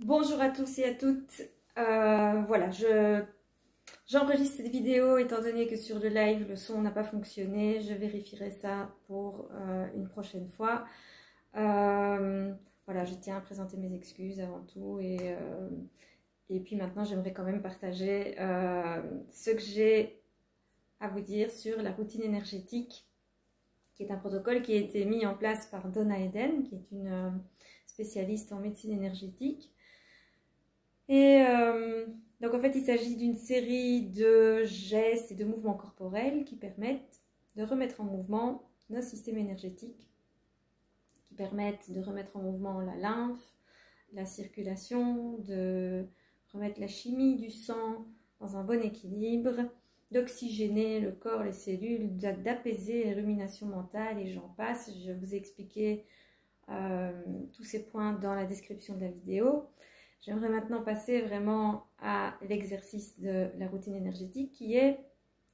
Bonjour à tous et à toutes. Voilà, j'enregistre cette vidéo étant donné que sur le live le son n'a pas fonctionné. Je vérifierai ça pour une prochaine fois. Voilà, je tiens à présenter mes excuses avant tout et puis maintenant j'aimerais quand même partager ce que j'ai à vous dire sur la routine énergétique, qui est un protocole qui a été mis en place par Donna Eden, qui est une spécialiste en médecine énergétique. Et donc en fait il s'agit d'une série de gestes et de mouvements corporels qui permettent de remettre en mouvement notre système énergétique, qui permettent de remettre en mouvement la lymphe, la circulation, de remettre la chimie du sang dans un bon équilibre, d'oxygéner le corps, les cellules, d'apaiser les ruminations mentales et j'en passe. Je vous ai expliqué tous ces points dans la description de la vidéo. J'aimerais maintenant passer vraiment à l'exercice de la routine énergétique, qui est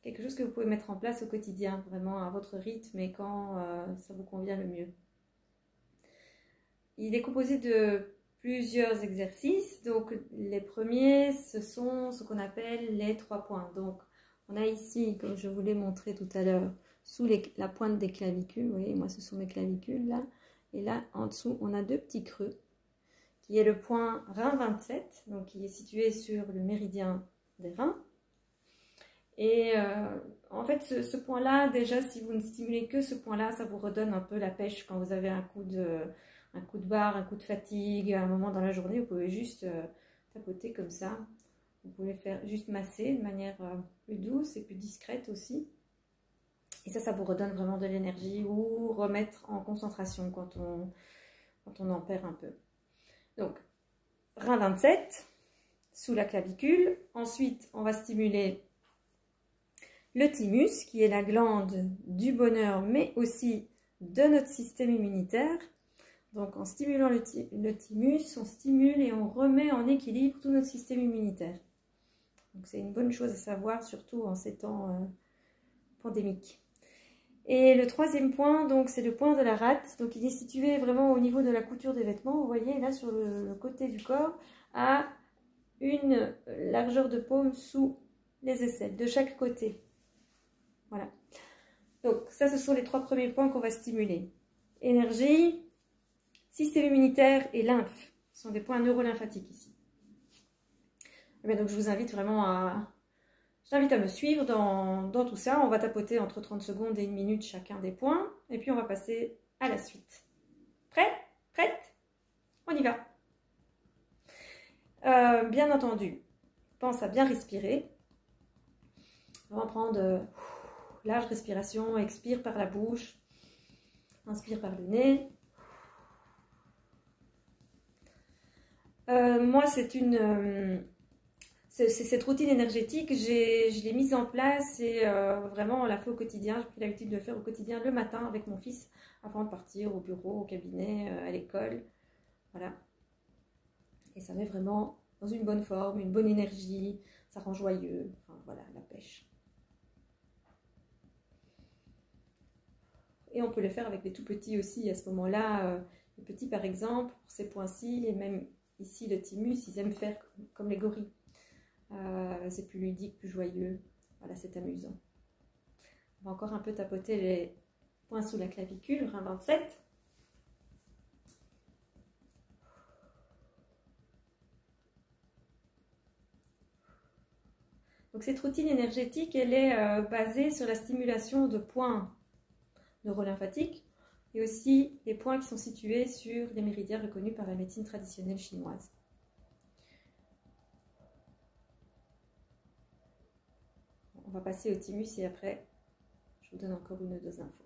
quelque chose que vous pouvez mettre en place au quotidien, vraiment à votre rythme et quand ça vous convient le mieux. Il est composé de plusieurs exercices. Donc les premiers, ce sont ce qu'on appelle les 3 points. Donc on a ici, comme je vous l'ai montré tout à l'heure, sous la pointe des clavicules. Vous voyez, moi ce sont mes clavicules là. Et là en dessous, on a 2 petits creux, qui est le point rein 27, donc qui est situé sur le méridien des reins. Et en fait, ce point-là, déjà, si vous ne stimulez que ce point-là, ça vous redonne un peu la pêche quand vous avez un coup de barre, un coup de fatigue, un moment dans la journée. Vous pouvez juste tapoter comme ça. Vous pouvez faire juste masser de manière plus douce et plus discrète aussi. Et ça vous redonne vraiment de l'énergie ou remettre en concentration quand on en perd un peu. Donc, rein 27, sous la clavicule. Ensuite, on va stimuler le thymus, qui est la glande du bonheur, mais aussi de notre système immunitaire. Donc, en stimulant le thymus, on stimule et on remet en équilibre tout notre système immunitaire. Donc, c'est une bonne chose à savoir, surtout en ces temps pandémiques. Et le 3e point, donc c'est le point de la rate. Donc il est situé vraiment au niveau de la couture des vêtements. Vous voyez là sur le côté du corps, à une largeur de paume sous les aisselles, de chaque côté. Voilà. Donc ça, ce sont les 3 premiers points qu'on va stimuler. Énergie, système immunitaire et lymphe. Ce sont des points neurolymphatiques ici. Et bien, donc je vous invite vraiment à... J'invite à me suivre dans tout ça. On va tapoter entre 30 secondes et 1 minute chacun des points. Et puis on va passer à la suite. Prêt? Prête? On y va. Bien entendu, pense à bien respirer. On va prendre large respiration. Expire par la bouche. Inspire par le nez. Moi, c'est cette routine énergétique, je l'ai mise en place et vraiment on l'a fait au quotidien. J'ai pris l'habitude de le faire au quotidien le matin avec mon fils avant de partir au bureau, au cabinet, à l'école. Voilà. Et ça met vraiment dans une bonne forme, une bonne énergie, ça rend joyeux. Enfin, voilà, la pêche. Et on peut le faire avec les tout petits aussi à ce moment-là. Les petits par exemple, pour ces points-ci, et même ici le thymus, ils aiment faire comme les gorilles. C'est plus ludique, plus joyeux. Voilà, c'est amusant. On va encore un peu tapoter les points sous la clavicule, rein 27. Donc cette routine énergétique, elle est basée sur la stimulation de points neurolymphatiques et aussi les points qui sont situés sur les méridiens reconnus par la médecine traditionnelle chinoise. On va passer au thymus et après, je vous donne encore 1 ou 2 infos.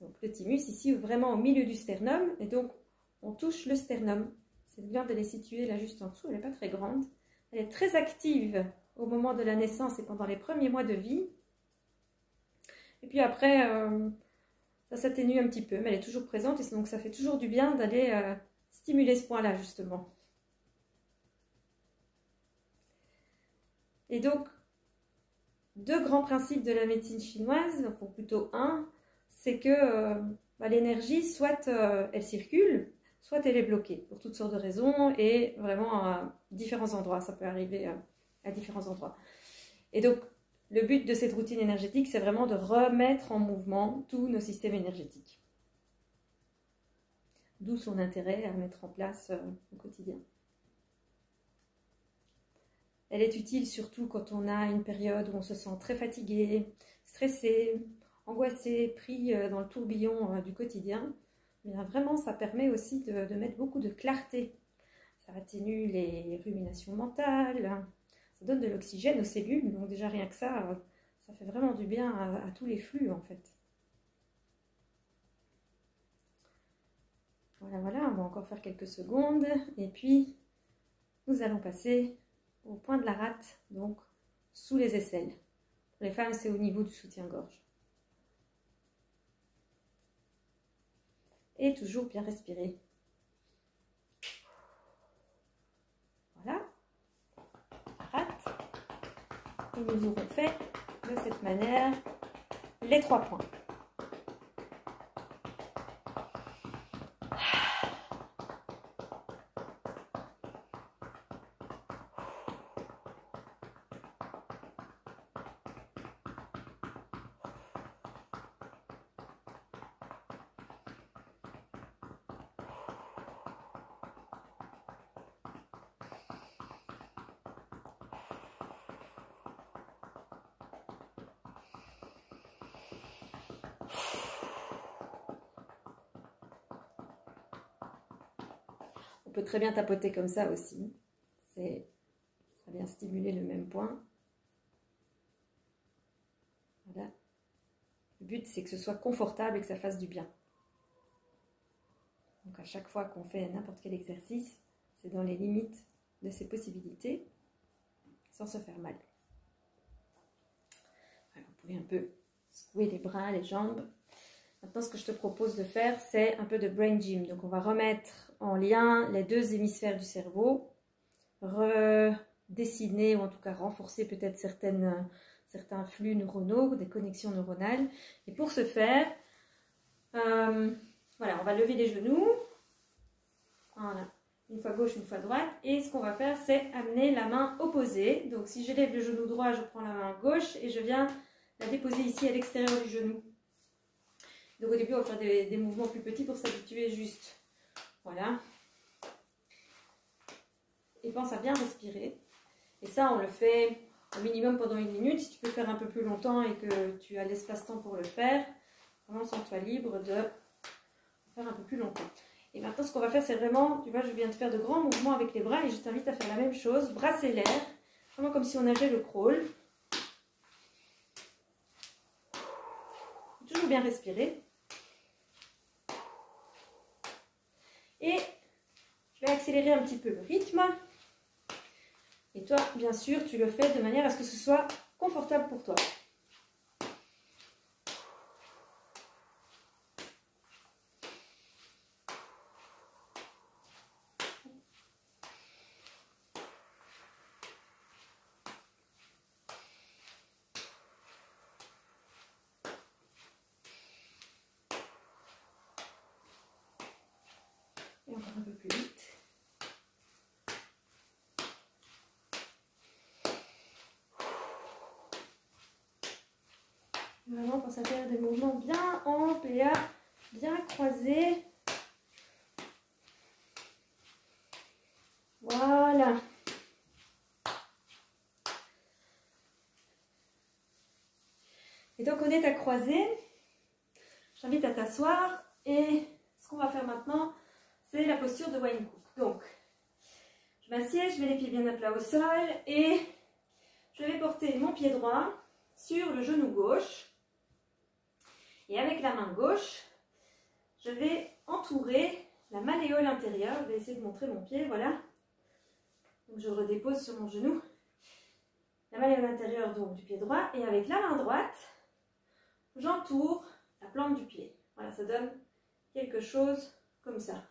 Donc le thymus, ici, vraiment au milieu du sternum. Et donc, on touche le sternum. Cette glande, elle est située là juste en dessous. Elle n'est pas très grande. Elle est très active au moment de la naissance et pendant les premiers mois de vie. Et puis après, ça s'atténue un petit peu. Mais elle est toujours présente. Et donc, ça fait toujours du bien d'aller stimuler ce point-là, justement. Et donc, 2 grands principes de la médecine chinoise, donc, ou plutôt un, c'est que l'énergie, soit elle circule, soit elle est bloquée pour toutes sortes de raisons et vraiment à différents endroits. Ça peut arriver à différents endroits. Et donc, le but de cette routine énergétique, c'est vraiment de remettre en mouvement tous nos systèmes énergétiques. D'où son intérêt à mettre en place au quotidien. Elle est utile surtout quand on a une période où on se sent très fatigué, stressé, angoissé, pris dans le tourbillon du quotidien. Mais vraiment, ça permet aussi de mettre beaucoup de clarté. Ça atténue les ruminations mentales, ça donne de l'oxygène aux cellules. Donc déjà rien que ça fait vraiment du bien à tous les flux en fait. Voilà, on va encore faire quelques secondes. Et puis, nous allons passer au point de la rate, donc sous les aisselles. Pour les femmes, c'est au niveau du soutien-gorge. Et toujours bien respirer. Voilà, rate. Et nous aurons fait de cette manière les 3 points. On peut très bien tapoter comme ça aussi. Ça vient stimuler le même point. Voilà. Le but, c'est que ce soit confortable et que ça fasse du bien. Donc à chaque fois qu'on fait n'importe quel exercice, c'est dans les limites de ses possibilités, sans se faire mal. Alors, vous pouvez un peu secouer les bras, les jambes. Maintenant, ce que je te propose de faire, c'est un peu de brain gym. Donc, on va remettre en lien les 2 hémisphères du cerveau, redessiner ou en tout cas renforcer peut-être certains flux neuronaux, des connexions neuronales. Et pour ce faire, voilà, on va lever les genoux. Voilà, une fois gauche, une fois droite. Et ce qu'on va faire, c'est amener la main opposée. Donc, si j'élève le genou droit, je prends la main gauche et je viens la déposer ici à l'extérieur du genou. Donc au début, on va faire des mouvements plus petits pour s'habituer juste. Voilà. Et pense à bien respirer. Et ça, on le fait au minimum pendant 1 minute. Si tu peux faire un peu plus longtemps et que tu as l'espace-temps pour le faire, vraiment sens-toi libre de faire un peu plus longtemps. Et maintenant, ce qu'on va faire, c'est vraiment, tu vois, je viens de faire de grands mouvements avec les bras et je t'invite à faire la même chose. Brasser l'air, vraiment comme si on nageait le crawl. Toujours bien respirer. Et je vais accélérer un petit peu le rythme. Et toi, bien sûr, tu le fais de manière à ce que ce soit confortable pour toi. Et encore un peu plus vite. Vraiment, pense à faire des mouvements bien amples et bien croisés. Voilà. Et donc, on est à croiser. J'invite à t'asseoir. Et ce qu'on va faire maintenant, c'est la posture de Wine Cook. Donc, je m'assieds, je mets les pieds bien à plat au sol et je vais porter mon pied droit sur le genou gauche. Et avec la main gauche, je vais entourer la malléole intérieure. Je vais essayer de montrer mon pied, voilà. Donc je le redépose sur mon genou. La malléole intérieure donc du pied droit. Et avec la main droite, j'entoure la plante du pied. Voilà, ça donne quelque chose comme ça.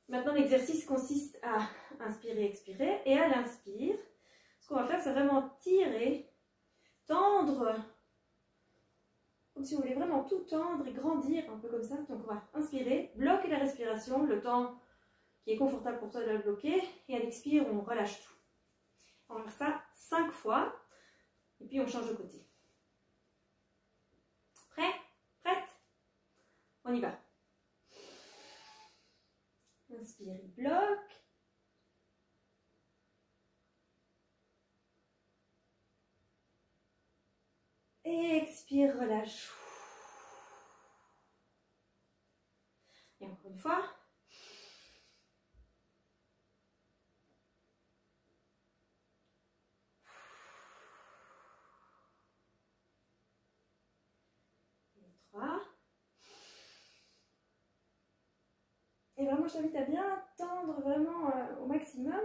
Maintenant, l'exercice consiste à inspirer, expirer. Et à l'inspire, ce qu'on va faire, c'est vraiment tirer, tendre, comme si on voulait vraiment tout tendre et grandir, un peu comme ça. Donc, on va inspirer, bloquer la respiration. l'inspiration, le temps qui est confortable pour toi de le bloquer, et à l'expire, on relâche tout. On va faire ça 5 fois, et puis on change de côté. Prêt? Prête? On y va. Inspire, bloque. Expire, relâche. Et encore une fois. Et 3. Et vraiment, je t'invite à bien tendre vraiment au maximum.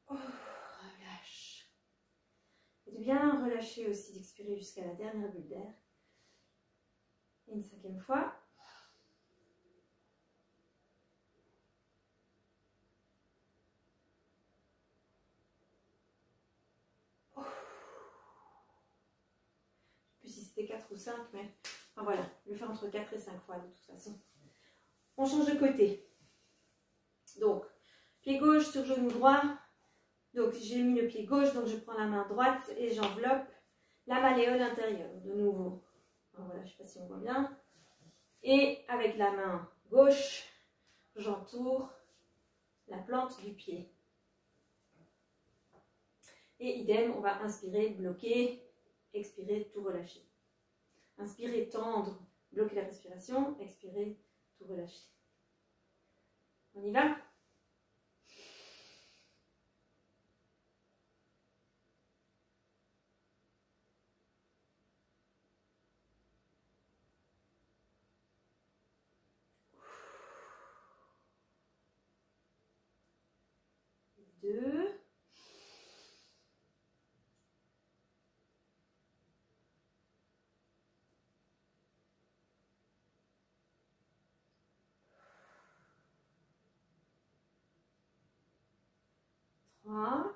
Oh, relâche. Et de bien relâcher aussi, d'expirer jusqu'à la dernière bulle d'air. Et une 5e fois. Oh. Je ne sais plus si c'était 4 ou 5, mais enfin, voilà, je vais le faire entre 4 et 5 fois de toute façon. On change de côté. Donc, pied gauche sur genou droit. Donc, j'ai mis le pied gauche, donc je prends la main droite et j'enveloppe la malléole intérieure, de nouveau. Alors voilà, je ne sais pas si on voit bien. Et avec la main gauche, j'entoure la plante du pied. Et idem, on va inspirer, bloquer, expirer, tout relâcher. Inspirer, tendre, bloquer la respiration, expirer, tout relâcher. On y va? Deux. 3.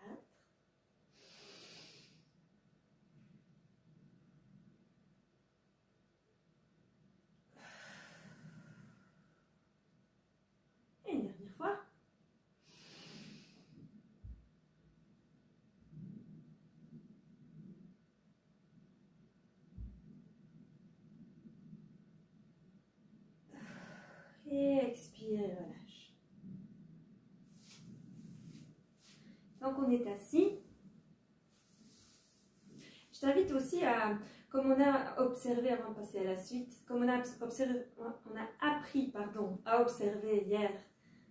4. Et une dernière fois. Et expire, relâche. Donc on est assis. Je t'invite aussi à, comme on a observé avant de passer à la suite, comme on a appris à observer hier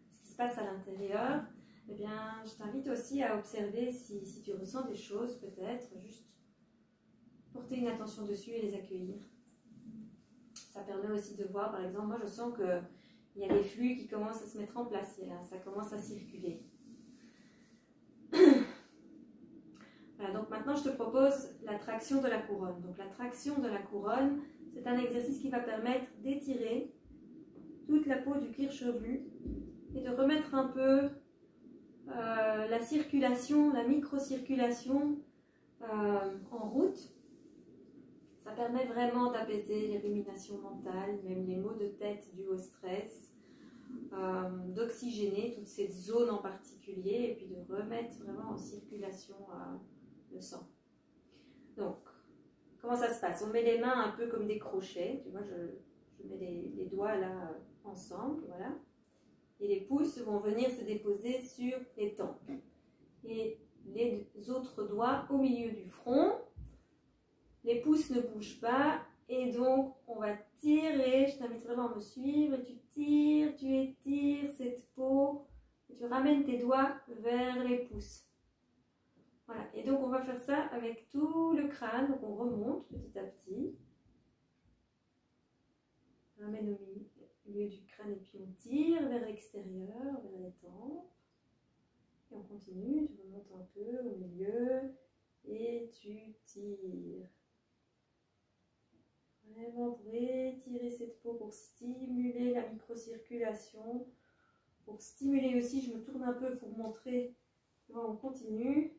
ce qui se passe à l'intérieur, eh bien, je t'invite aussi à observer si tu ressens des choses, peut-être, juste porter une attention dessus et les accueillir. Ça permet aussi de voir, par exemple, moi je sens qu'il y a des flux qui commencent à se mettre en place, là, ça commence à circuler. Voilà, donc maintenant je te propose la traction de la couronne. Donc la traction de la couronne, c'est un exercice qui va permettre d'étirer toute la peau du cuir chevelu et de remettre un peu la circulation, la microcirculation en route. Ça permet vraiment d'apaiser les ruminations mentales, même les maux de tête dus au stress, d'oxygéner toute cette zone en particulier et puis de remettre vraiment en circulation le sang. Donc, comment ça se passe? On met les mains un peu comme des crochets. Tu vois, je mets les doigts là ensemble, voilà. Et les pouces vont venir se déposer sur les tempes. Et les autres doigts au milieu du front. Les pouces ne bougent pas. Et donc, on va tirer. Je t'invite vraiment à me suivre. Et tu tires, tu étires cette peau. Et tu ramènes tes doigts vers les pouces. Voilà. Et donc, on va faire ça avec tout le crâne. Donc, on remonte petit à petit. On ramène au milieu du crâne et puis on tire vers l'extérieur, vers les tempes. Et on continue. Tu remontes un peu au milieu et tu tires. Vraiment pour étirer cette peau, pour stimuler la microcirculation Pour stimuler aussi, je me tourne un peu pour montrer. On continue.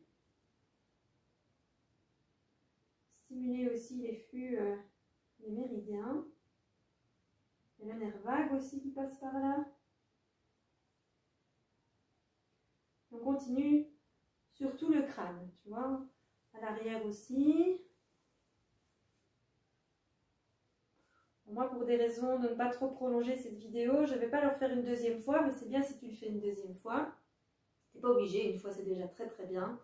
Stimuler aussi les flux, les méridiens. Il y a le nerf vague aussi qui passe par là. On continue sur tout le crâne, tu vois, à l'arrière aussi. Moi, pour des raisons de ne pas trop prolonger cette vidéo, je ne vais pas le refaire une deuxième fois, mais c'est bien si tu le fais une deuxième fois. Tu n'es pas obligé, une fois c'est déjà très très bien.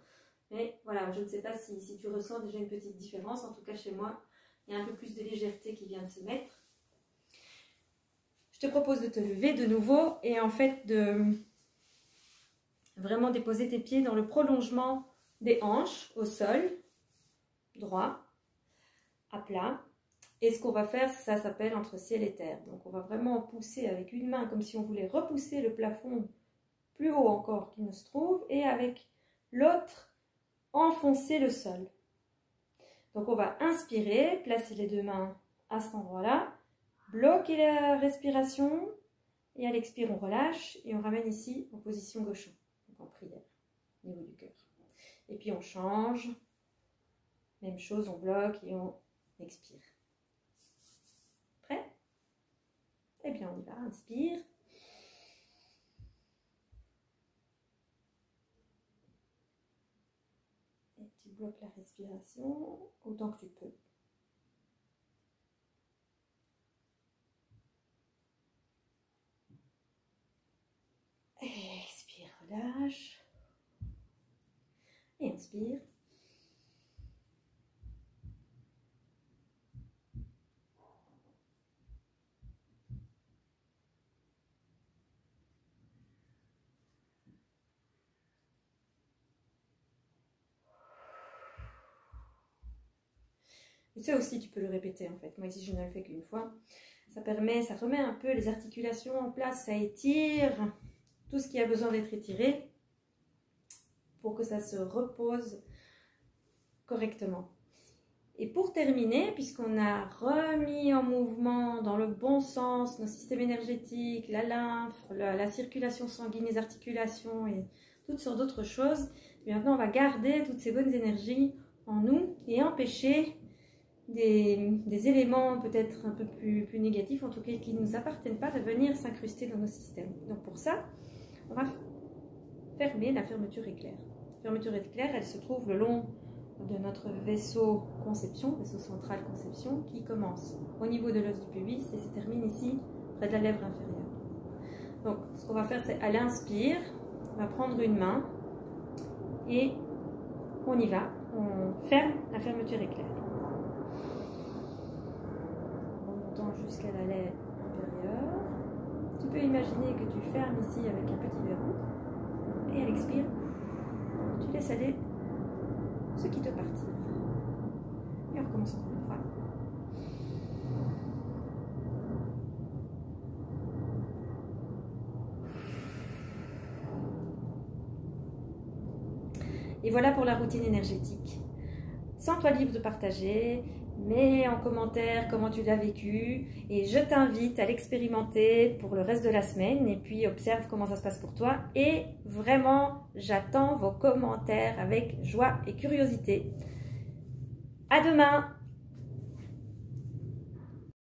Mais voilà, je ne sais pas si tu ressens déjà une petite différence. En tout cas, chez moi, il y a un peu plus de légèreté qui vient de se mettre. Je te propose de te lever de nouveau et en fait de vraiment déposer tes pieds dans le prolongement des hanches au sol, droit, à plat. Et ce qu'on va faire, ça s'appelle entre ciel et terre. Donc on va vraiment pousser avec une main comme si on voulait repousser le plafond plus haut encore qu'il ne se trouve. Et avec l'autre, enfoncer le sol. Donc on va inspirer, placer les deux mains à cet endroit-là, bloquer la respiration. Et à l'expire, on relâche et on ramène ici en position gauchon. En prière, au niveau du cœur. Et puis on change, même chose, on bloque et on expire. Prêt? Eh bien on y va, inspire. Et tu bloques la respiration autant que tu peux. Et expire, relâche. Et inspire. Et ça aussi, tu peux le répéter en fait. Moi ici, je ne le fais qu'une fois. Ça remet un peu les articulations en place, ça étire tout ce qui a besoin d'être étiré pour que ça se repose correctement. Et pour terminer, puisqu'on a remis en mouvement dans le bon sens nos systèmes énergétiques, la lymphe, la circulation sanguine, les articulations et toutes sortes d'autres choses, et maintenant on va garder toutes ces bonnes énergies en nous et empêcher des éléments peut-être un peu plus négatifs, en tout cas qui ne nous appartiennent pas, de venir s'incruster dans nos systèmes. Donc pour ça, on va fermer la fermeture éclair. La fermeture éclair, elle se trouve le long de notre vaisseau conception, vaisseau central conception, qui commence au niveau de l'os du pubis et se termine ici, près de la lèvre inférieure. Donc ce qu'on va faire, c'est à l'inspire, on va prendre une main et on y va, on ferme la fermeture éclair. Jusqu'à la lèvre inférieure. Tu peux imaginer que tu fermes ici avec un petit verrou et à l'expire, tu laisses aller ce qui te partit. Et on recommence encore une fois. Et voilà pour la routine énergétique. Sens-toi libre de partager. Mets en commentaire comment tu l'as vécu et je t'invite à l'expérimenter pour le reste de la semaine et puis observe comment ça se passe pour toi et vraiment j'attends vos commentaires avec joie et curiosité. À demain!